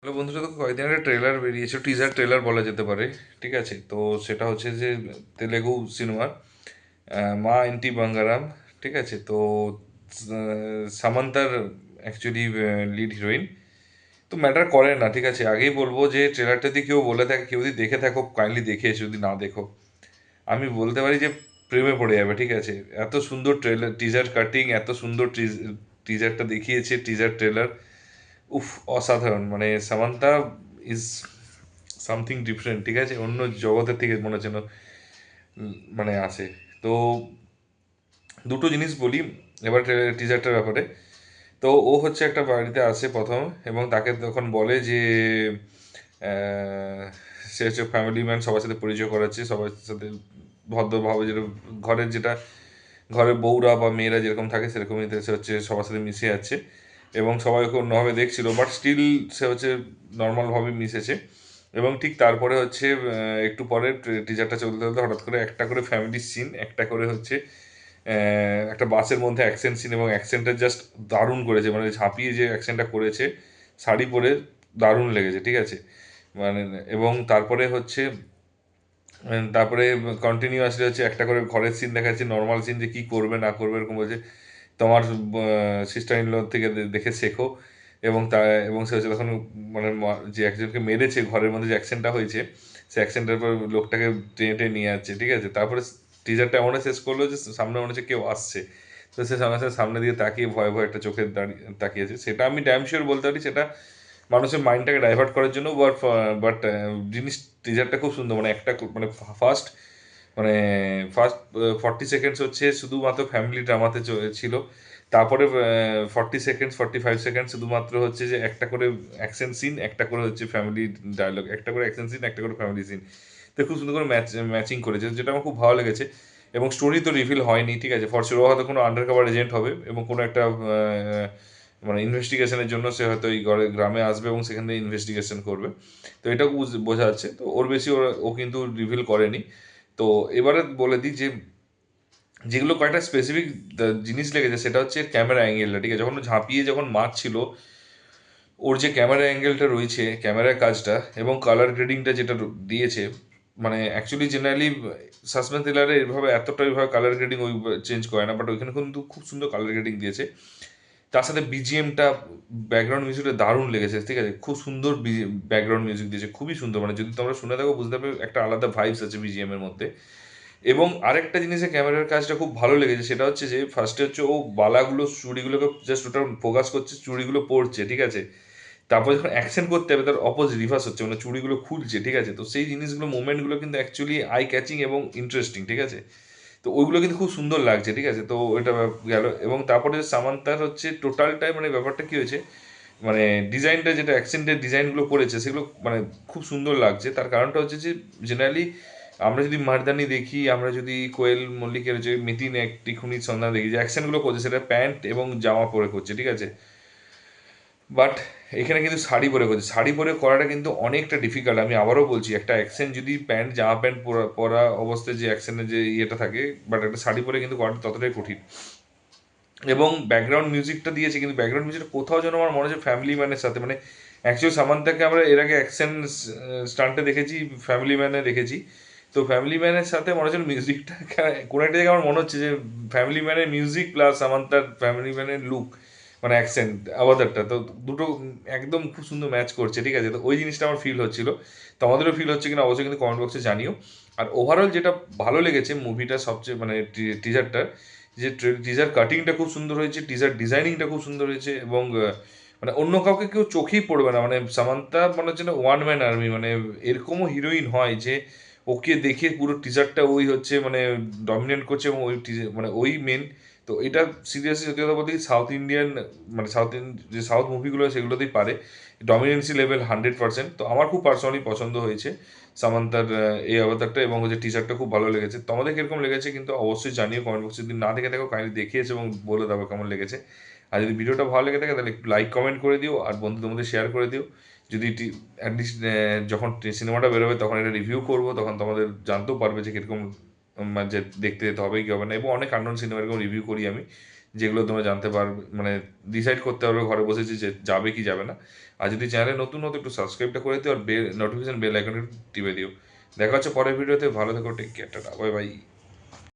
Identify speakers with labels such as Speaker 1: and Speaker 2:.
Speaker 1: Hello বন্ধুরা, তো কয়েকদিন একটা ট্রেলার বেরিয়েছে, টিজার ট্রেলার বলা যেতে পারে। ঠিক আছে, তো সেটা হচ্ছে যে তেলেগু সিনেমার মা এনটি বাঙ্গারাম। ঠিক আছে, তো সামান্তার অ্যাকচুয়ালি লিড হিরোইন। তো ম্যাটার করে না, ঠিক আছে। আগেই বলবো যে ট্রেলারটা যদি কেউ বলে থাকে, কেউ যদি দেখে থাকো কাইন্ডলি দেখে এসে, যদি না দেখো আমি বলতে পারি যে প্রেমে পড়ে যাবে। ঠিক আছে, এত সুন্দর ট্রেলার, টিজার কাটিং, এত সুন্দর টিজারটা দেখিয়েছে, টিজার ট্রেলার। উফ, অসাধারণ। মানে সামান্তা ইজ সামথিং ডিফারেন্ট। ঠিক আছে, অন্য জগতের থেকে মনে হচ্ছে যেন মানে আসে। তো দুটো জিনিস বলি এবার টিজারটার ব্যাপারে। তো ও হচ্ছে একটা বাড়িতে আসে প্রথম, এবং তাকে তখন বলে যে আহ, সে হচ্ছে ফ্যামিলি ম্যান, সবার সাথে পরিচয় করাচ্ছে, সবার সাথে ভদ্রভাবে, যেটা ঘরের যেটা ঘরের বউরা বা মেয়েরা যেরকম থাকে সেরকমই সে হচ্ছে সবার সাথে মিশে যাচ্ছে, এবং সবাই ওকে অন্যভাবে দেখছিল, বাট স্টিল সে হচ্ছে নর্মালভাবে মিশেছে। এবং ঠিক তারপরে হচ্ছে একটু পরে টিজারটা চলতে চলতে হঠাৎ করে একটা করে ফ্যামিলি সিন, একটা করে হচ্ছে একটা বাসের মধ্যে অ্যাকশন সিন, এবং অ্যাকশনটা জাস্ট দারুণ করেছে, মানে ঝাঁপিয়ে যে অ্যাকশনটা করেছে শাড়ি পরে, দারুণ লেগেছে। ঠিক আছে, মানে এবং তারপরে হচ্ছে তারপরে কন্টিনিউয়াসলি হচ্ছে একটা করে ঘরের সিন দেখাচ্ছে, নর্মাল সিন, যে কী করবে না করবে এরকম বলছে। তোমার সিস্টার ইন ল থেকে দেখে শেখো। এবং তা এবং সে হচ্ছে তখন মানে যে একজনকে মেরেছে ঘরের মধ্যে, যে অ্যাক্সিডেন্টটা হয়েছে, সে অ্যাক্সিডেন্টের পর লোকটাকে টেনে টেনে নিয়ে যাচ্ছে। ঠিক আছে, তারপরে টিজারটা এমন শেষ করলো যে সামনে মনে হচ্ছে কেউ আসছে, তো সে সঙ্গে সঙ্গে সামনে দিয়ে তাকিয়ে ভয়ে ভয়ে একটা চোখে দাঁড়িয়ে তাকিয়েছে। সেটা আমি ড্যাম শিওর বলতে পারি সেটা মানুষের মাইন্ডটাকে ডাইভার্ট করার জন্য। বাট জিনিস টিজারটা খুব সুন্দর, মানে একটা মানে ফার্স্ট মানে ফার্স্ট 40 সেকেন্ডস হচ্ছে শুধুমাত্র ফ্যামিলি ড্রামাতে ছিল। তারপরে 40 সেকেন্ডস 45 সেকেন্ড শুধুমাত্র হচ্ছে যে একটা করে অ্যাকশন সিন, একটা করে হচ্ছে ফ্যামিলি ডায়লগ, একটা করে অ্যাকশন সিন, একটা করে ফ্যামিলি সিন। তো খুব সুন্দর করে ম্যাচিং করেছে, যেটা আমার খুব ভালো লেগেছে। এবং স্টোরি তো রিভিল হয়নি। ঠিক আছে, ফরচুরো হয়তো কোনো আন্ডার কভার এজেন্ট হবে, এবং কোনো একটা মানে ইনভেস্টিগেশনের জন্য সে হয়তো এই গ্রামে আসবে এবং সেখান থেকে ইনভেস্টিগেশন করবে। তো এটাও বোঝা যাচ্ছে। তো ওর বেশি ও কিন্তু রিভিল করেনি। তো এবারে বলে দিই যে যেগুলো কয়েকটা স্পেসিফিক জিনিস লেগেছে, সেটা হচ্ছে ক্যামেরা অ্যাঙ্গেলটা। ঠিক আছে, যখন ও ঝাঁপিয়ে যখন মারছিল, ওর যে ক্যামেরা অ্যাঙ্গেলটা রয়েছে, ক্যামেরার কাজটা এবং কালার গ্রেডিংটা যেটা দিয়েছে, মানে অ্যাকচুয়ালি জেনারেলি সাসপেন্স থ্রিলারে এভাবে এতটা এইভাবে কালার গ্রেডিং ওই চেঞ্জ করে না, বাট ওইখানে কিন্তু খুব সুন্দর কালার গ্রেডিং দিয়েছে। তার সাথে বিজিএমটা, ব্যাকগ্রাউন্ড মিউজিকটা দারুণ লেগেছে। ঠিক আছে, খুব সুন্দর ব্যাকগ্রাউন্ড মিউজিক দিয়েছে, খুবই সুন্দর। মানে যদি তোমরা শুনে থাকো বুঝতে পারবে একটা আলাদা ভাইবস আছে বিজিএম এর মধ্যে। এবং আরেকটা জিনিসে ক্যামেরার কাজটা খুব ভালো লেগেছে, সেটা হচ্ছে যে ফার্স্টে হচ্ছে ও বালাগুলো, চুড়িগুলোকে জাস্ট ওটা ফোকাস করছে, চুড়িগুলো পড়ছে। ঠিক আছে, তারপর যখন অ্যাকশন করতে হবে তার অপোজিট রিভার্স হচ্ছে, মানে চুড়িগুলো খুলছে। ঠিক আছে, তো সেই জিনিসগুলো, মুভমেন্টগুলো কিন্তু অ্যাকচুয়ালি আই ক্যাচিং এবং ইন্টারেস্টিং। ঠিক আছে, তো ওইগুলো কিন্তু খুব সুন্দর লাগছে। ঠিক আছে, তো ওইটা গেল। এবং তারপরে সামান্তার হচ্ছে টোটালটাই, মানে ব্যাপারটা কী হয়েছে, মানে ডিজাইনটা, যেটা অ্যাকসেন্টের ডিজাইনগুলো করেছে সেগুলো মানে খুব সুন্দর লাগছে। তার কারণটা হচ্ছে যে জেনারেলি আমরা যদি মারদানি দেখি, আমরা যদি কোয়েল মল্লিকের যে মিতিন একটি খুনির সন্ধান দেখি, যে অ্যাকশনগুলো করছে সেটা প্যান্ট এবং জামা পরে করছে। ঠিক আছে, বাট এখানে কিন্তু শাড়ি পরে করছে। শাড়ি পরে করাটা কিন্তু অনেকটা ডিফিকাল্ট। আমি আবারও বলছি, একটা অ্যাকশন যদি প্যান্ট জামা প্যান্ট পরা পরা অবস্থায় যে অ্যাকশনের যে ইয়েটা থাকে, বাট একটা শাড়ি পরে কিন্তু করাটা ততটাই কঠিন। এবং ব্যাকগ্রাউন্ড মিউজিকটা দিয়েছে, কিন্তু ব্যাকগ্রাউন্ড মিউজিকটা কোথাও যেন আমার মনে হচ্ছে ফ্যামিলি ম্যানের সাথে, মানে অ্যাকচুয়ালি সামান্তাকে আমরা এর আগে অ্যাকশন স্টান্টে দেখেছি, ফ্যামিলি ম্যানে দেখেছি। তো ফ্যামিলি ম্যানের সাথে মনে হচ্ছে মিউজিকটা কোনো একটা জায়গায় আমার মনে হচ্ছে যে ফ্যামিলি ম্যানের মিউজিক প্লাস সামান্তার ফ্যামিলি ম্যানের লুক, মানে অ্যাকসেন্ট আওয়াজটা, তো দুটো একদম খুব সুন্দর ম্যাচ করছে। ঠিক আছে, তো ওই জিনিসটা আমার ফিল হচ্ছিল। তো আমাদেরও ফিল হচ্ছে কিনা অবশ্যই কিন্তু কমেন্ট বক্সে জানিও। আর ওভারঅল যেটা ভালো লেগেছে মুভিটা সবচেয়ে, মানে টিজারটার যে টিজার কাটিংটা খুব সুন্দর হয়েছে, টিজার ডিজাইনিংটা খুব সুন্দর হয়েছে। এবং মানে অন্য কাউকে কেউ চোখেই পড়বে না। মানে সামান্তা মনে হচ্ছে না ওয়ান ম্যান আর্মি, মানে এরকমও হিরোইন হয় যে ওকে দেখে পুরো টিজারটা ওই হচ্ছে মানে ডমিনেট করছে, এবং ওই মানে ওই মেন। তো এটা সিরিয়াসলি সত্যি কথা বলতে সাউথ ইন্ডিয়ান, মানে যে সাউথ মুভিগুলো সেগুলোতেই পারে ডমিনেন্সি লেভেল 100%। তো আমার খুব পার্সোনালি পছন্দ হয়েছে সামান্তার এই অবতারটা, এবং হচ্ছে টিজারটা খুব ভালো লেগেছে। তোমাদের কিরকম লেগেছে কিন্তু অবশ্যই জানিও কমেন্ট বক্সে। যদি না দেখে থাকো কাইন্ডলি দেখিয়েছে এবং বলে দেবো কেমন লেগেছে। আর যদি ভিডিওটা ভালো লেগে থাকে তাহলে একটু লাইক কমেন্ট করে দিও, আর বন্ধুদের মধ্যে শেয়ার করে দিও। যদি অ্যাটলিস্ট যখন সিনেমাটা বেরোবে তখন এটা রিভিউ করবো, তখন তোমাদের জানতেও পারবে যে কীরকম, যে দেখতে যেতে হবে কি হবে না। এবং অনেক আননোন সিনেমা এরকম রিভিউ করি আমি, যেগুলো তোমরা জানতে পারবে, মানে ডিসাইড করতে পারবে ঘরে বসেছি যে যাবে কি যাবে না। আর যদি চ্যানেলে নতুন নতুন একটু সাবস্ক্রাইবটা করে দিও আর নোটিফিকেশন বেল আইকনটা টিপে দিও। দেখা হচ্ছে পরের ভিডিওতে, ভালো থেকো, take care, tata, bye by.